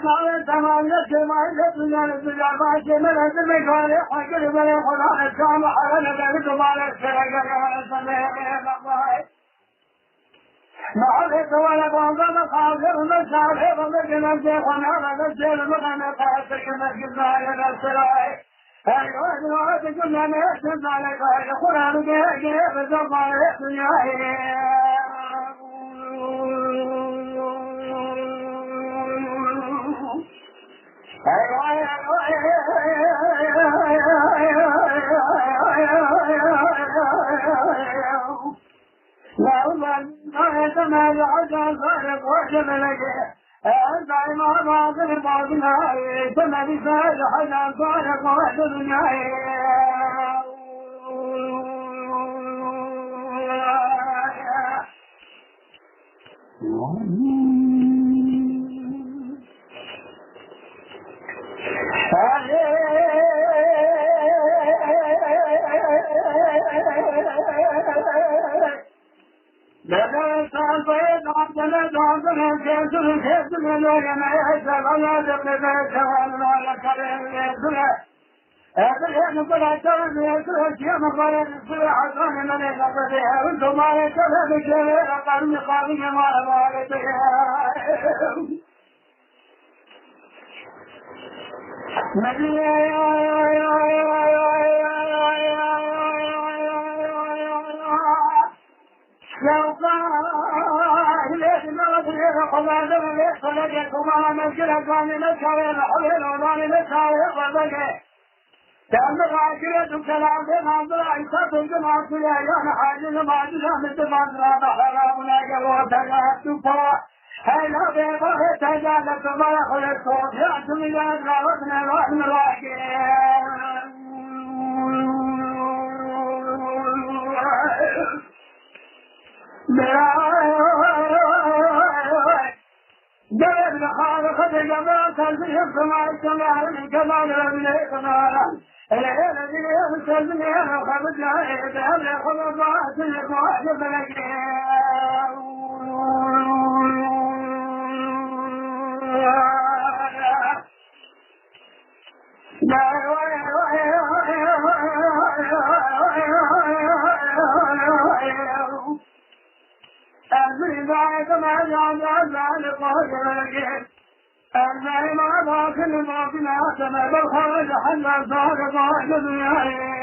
نال تمام لسماء لسنا لسنا باش من المكان حقر بلا خدا الشام على نبي كمال السرقة سمع الله نعرف ولا بعض مخاطر مشاعر ومجنون جهنا نسير مغنى قاسك مجنون على السراي أيوة نعرف كنا نحسن على القرآن جاء بزمان الدنيا لا ما يعجل صارق وجب لك أنت ما باطل باطلها ثم بفاج حجا صارق وجب لك لذا صارت عبدنا عبدنا كيسر كيسر لولا ما يحسب الله جبل بيت وانا لك يسر هذا نقول ترى يسر شيء مقال يسر حسن من يقضيها وانتم ما يسر بشيء قرن قاضي ما بالتها لو قال ليش ما أدري خلاص ليش خلقكم أنا مشكلة كان نسأل حلل ولا نسأل خلقه كان راجل كلام ما ضاع يصير جماعة يا حاجة ما أدري مثل ما ضاع حرام ولا جوا تجاه هلا بيبغى تجاه تبغى خلق صوت يا سمي يا ربنا رحم جاب الخالق الجمال تنزيه السماء السماء من كمال من كمالا الذي يستلزمني انا وخرج له ذهب خلقات الواجب لك أزيد ما جعل ذلك وجهك أزيد ما باكل ما بنا سما بالخرج حتى صار ضاق دنياي